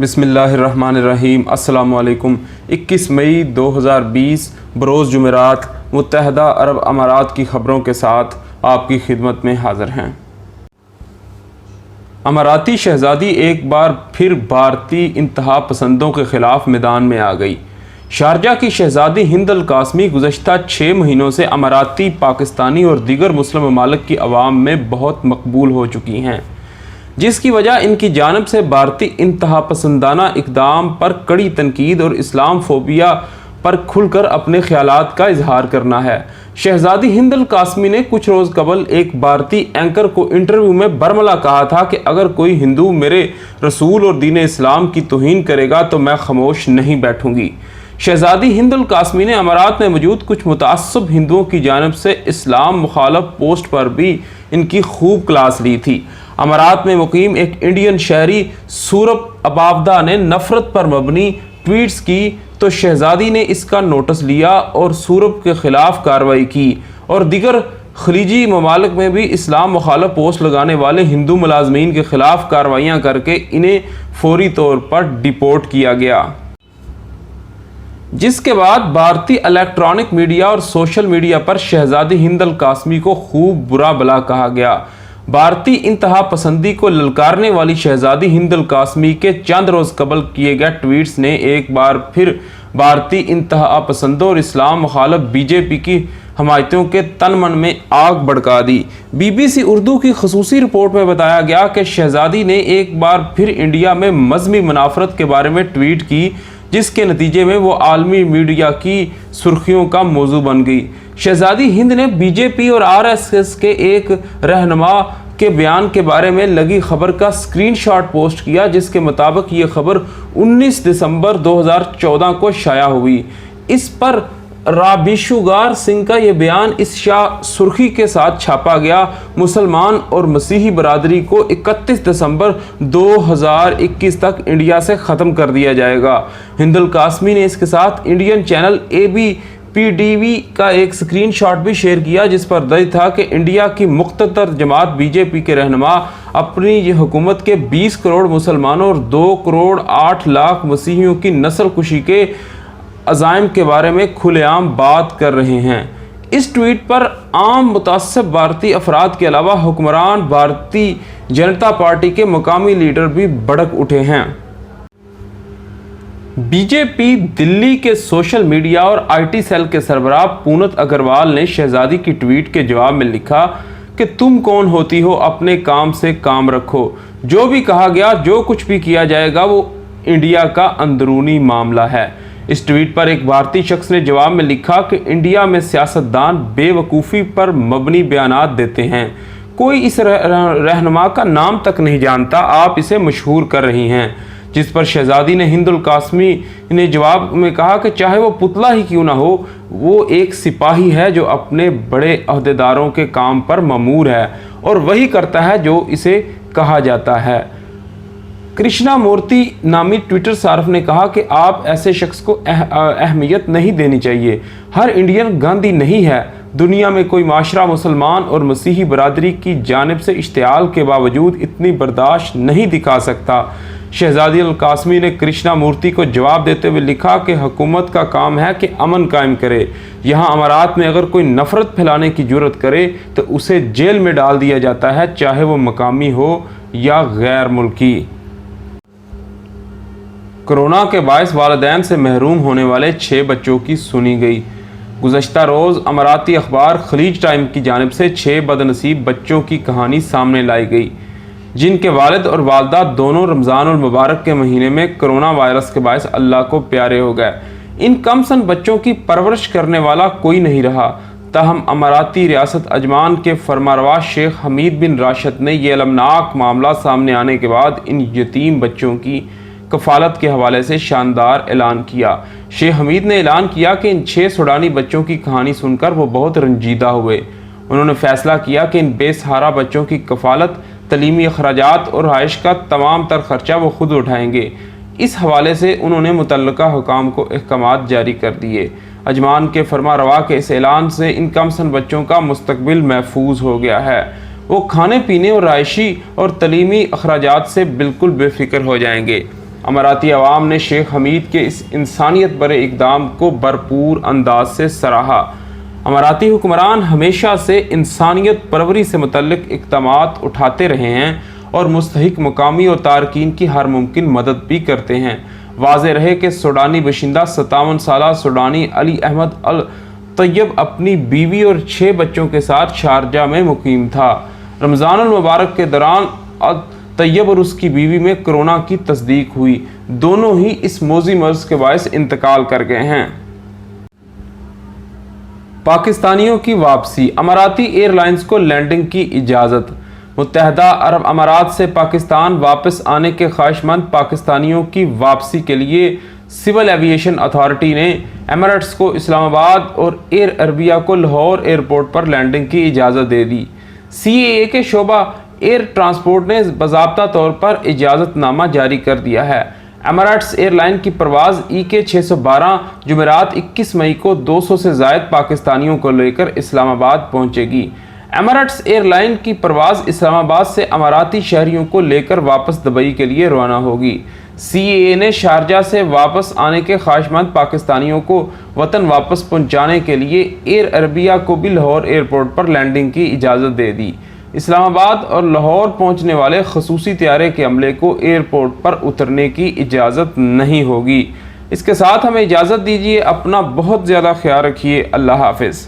بسم اللہ الرحمن الرحیم۔ السلام علیکم۔ 21 مئی 2020 بروز جمعرات متحدہ عرب امارات کی خبروں کے ساتھ آپ کی خدمت میں حاضر ہیں۔ اماراتی شہزادی ایک بار پھر بھارتی انتہا پسندوں کے خلاف میدان میں آ گئی۔ شارجہ کی شہزادی ہند القاسمی گزشتہ 6 مہینوں سے اماراتی، پاکستانی اور دیگر مسلم ممالک کی عوام میں بہت مقبول ہو چکی ہیں، جس کی وجہ ان کی جانب سے بھارتی انتہا پسندانہ اقدام پر کڑی تنقید اور اسلام فوبیا پر کھل کر اپنے خیالات کا اظہار کرنا ہے۔ شہزادی ہند القاسمی نے کچھ روز قبل ایک بھارتی اینکر کو انٹرویو میں برملا کہا تھا کہ اگر کوئی ہندو میرے رسول اور دین اسلام کی توہین کرے گا تو میں خاموش نہیں بیٹھوں گی۔ شہزادی ہند القاسمی نے امارات میں موجود کچھ متعصب ہندوؤں کی جانب سے اسلام مخالف پوسٹ پر بھی ان کی خوب کلاس لی تھی۔ امارات میں مقیم ایک انڈین شہری سوربھ ابابدہ نے نفرت پر مبنی ٹویٹس کی تو شہزادی نے اس کا نوٹس لیا اور سوربھ کے خلاف کارروائی کی اور دیگر خلیجی ممالک میں بھی اسلام مخالف پوسٹ لگانے والے ہندو ملازمین کے خلاف کارروائیاں کر کے انہیں فوری طور پر ڈیپورٹ کیا گیا، جس کے بعد بھارتی الیکٹرانک میڈیا اور سوشل میڈیا پر شہزادی ہند القاسمی کو خوب برا بلا کہا گیا۔ بھارتی انتہا پسندی کو للکارنے والی شہزادی ہند القاسمی کے چند روز قبل کیے گئے ٹویٹس نے ایک بار پھر بھارتی انتہا پسندوں اور اسلام مخالف بی جے پی کی حمایتوں کے تن من میں آگ بھڑکا دی۔ بی بی سی اردو کی خصوصی رپورٹ میں بتایا گیا کہ شہزادی نے ایک بار پھر انڈیا میں مذہبی منافرت کے بارے میں ٹویٹ کی، جس کے نتیجے میں وہ عالمی میڈیا کی سرخیوں کا موضوع بن گئی۔ شہزادی ہند نے بی جے پی اور آر ایس ایس کے ایک رہنما کے بیان کے بارے میں لگی خبر کا اسکرین شاٹ پوسٹ کیا، جس کے مطابق یہ خبر 19 دسمبر 2014 کو شائع ہوئی۔ اس پر رابیشوگار سنگھ کا یہ بیان اس سرخی کے ساتھ چھاپا گیا: مسلمان اور مسیحی برادری کو 31 دسمبر 2021 تک انڈیا سے ختم کر دیا جائے گا۔ ہند القاسمی نے اس کے ساتھ انڈین چینل ABP-TV کا ایک اسکرین شاٹ بھی شیئر کیا، جس پر درج تھا کہ انڈیا کی مقتدر جماعت بی جے پی کے رہنما اپنی حکومت کے 20 کروڑ مسلمانوں اور 2 کروڑ 8 لاکھ مسیحیوں کی نسل کشی کے عزائم کے بارے میں کھلے عام بات کر رہے ہیں۔ اس ٹویٹ پر عام متعصب بھارتی افراد کے علاوہ حکمران بھارتی جنتا پارٹی کے مقامی لیڈر بھی بھڑک اٹھے ہیں۔ بی جے پی دلی کے سوشل میڈیا اور آئی ٹی سیل کے سربراہ پونت اگروال نے شہزادی کی ٹویٹ کے جواب میں لکھا کہ تم کون ہوتی ہو، اپنے کام سے کام رکھو، جو بھی کہا گیا، جو کچھ بھی کیا جائے گا وہ انڈیا کا اندرونی معاملہ ہے۔ اس ٹویٹ پر ایک بھارتی شخص نے جواب میں لکھا کہ انڈیا میں سیاستدان بے وقوفی پر مبنی بیانات دیتے ہیں، کوئی اس رہنما کا نام تک نہیں جانتا، آپ اسے مشہور کر رہی ہیں۔ جس پر شہزادی نے ہند القاسمی نے جواب میں کہا کہ چاہے وہ پتلا ہی کیوں نہ ہو، وہ ایک سپاہی ہے جو اپنے بڑے عہدیداروں کے کام پر مامور ہے اور وہی کرتا ہے جو اسے کہا جاتا ہے۔ کرشنا مورتی نامی ٹویٹر صارف نے کہا کہ آپ ایسے شخص کو اہمیت نہیں دینی چاہیے، ہر انڈین گاندھی نہیں ہے، دنیا میں کوئی معاشرہ مسلمان اور مسیحی برادری کی جانب سے اشتعال کے باوجود اتنی برداشت نہیں دکھا سکتا۔ شہزادی القاسمی نے کرشنا مورتی کو جواب دیتے ہوئے لکھا کہ حکومت کا کام ہے کہ امن قائم کرے، یہاں امارات میں اگر کوئی نفرت پھیلانے کی جرات کرے تو اسے جیل میں ڈال دیا جاتا ہے، چاہے وہ مقامی ہو یا غیر ملکی۔ کورونا کے باعث والدین سے محروم ہونے والے 6 بچوں کی سنی گئی۔ گزشتہ روز اماراتی اخبار خلیج ٹائم کی جانب سے 6 بدنصیب بچوں کی کہانی سامنے لائی گئی، جن کے والد اور والدہ دونوں رمضان المبارک کے مہینے میں کرونا وائرس کے باعث اللہ کو پیارے ہو گئے۔ ان کم سن بچوں کی پرورش کرنے والا کوئی نہیں رہا، تاہم اماراتی ریاست عجمان کے فرمانروا شیخ حمید بن راشد نے یہ المناک معاملہ سامنے آنے کے بعد ان یتیم بچوں کی کفالت کے حوالے سے شاندار اعلان کیا۔ شیخ حمید نے اعلان کیا کہ ان 6 سوڈانی بچوں کی کہانی سن کر وہ بہت رنجیدہ ہوئے۔ انہوں نے فیصلہ کیا کہ ان بے سہارا بچوں کی کفالت، تعلیمی اخراجات اور رہائش کا تمام تر خرچہ وہ خود اٹھائیں گے۔ اس حوالے سے انہوں نے متعلقہ حکام کو احکامات جاری کر دیے۔ عجمان کے فرمانروا کے اس اعلان سے ان کم سن بچوں کا مستقبل محفوظ ہو گیا ہے، وہ کھانے پینے اور رہائشی اور تعلیمی اخراجات سے بالکل بے فکر ہو جائیں گے۔ اماراتی عوام نے شیخ حمید کے اس انسانیت بھرے اقدام کو بھرپور انداز سے سراہا۔ اماراتی حکمران ہمیشہ سے انسانیت پروری سے متعلق اقدامات اٹھاتے رہے ہیں اور مستحق مقامی اور تارکین کی ہر ممکن مدد بھی کرتے ہیں۔ واضح رہے کہ سوڈانی باشندہ 57 سالہ سوڈانی علی احمد الطیب اپنی بیوی اور 6 بچوں کے ساتھ شارجہ میں مقیم تھا۔ رمضان المبارک کے دوران الطیب اور اس کی بیوی میں کورونا کی تصدیق ہوئی۔ دونوں ہی اس موذی مرض کے باعث انتقال کر گئے ہیں۔ پاکستانیوں کی واپسی، اماراتی ایئر لائنز کو لینڈنگ کی اجازت۔ متحدہ عرب امارات سے پاکستان واپس آنے کے خواہش مند پاکستانیوں کی واپسی کے لیے سول ایویشن اتھارٹی نے ایمریٹس کو اسلام آباد اور ایئر عربیہ کو لاہور ایئرپورٹ پر لینڈنگ کی اجازت دے دی۔ CAA کے شعبہ ایئر ٹرانسپورٹ نے باضابطہ طور پر اجازت نامہ جاری کر دیا ہے۔ ایمریٹس ایئر لائن کی پرواز EK 612 جمعرات 21 مئی کو 200 سے زائد پاکستانیوں کو لے کر اسلام آباد پہنچے گی۔ ایمریٹس ایئر لائن کی پرواز اسلام آباد سے اماراتی شہریوں کو لے کر واپس دبئی کے لیے روانہ ہوگی۔ CAA نے شارجہ سے واپس آنے کے خواہش مند پاکستانیوں کو وطن واپس پہنچانے کے لیے ایئر عربیہ کو بھی لاہور ایئرپورٹ پر لینڈنگ کی اجازت دے دی۔ اسلام آباد اور لاہور پہنچنے والے خصوصی طیارے کے عملے کو ایئرپورٹ پر اترنے کی اجازت نہیں ہوگی۔ اس کے ساتھ ہمیں اجازت دیجیے، اپنا بہت زیادہ خیال رکھیے۔ اللہ حافظ۔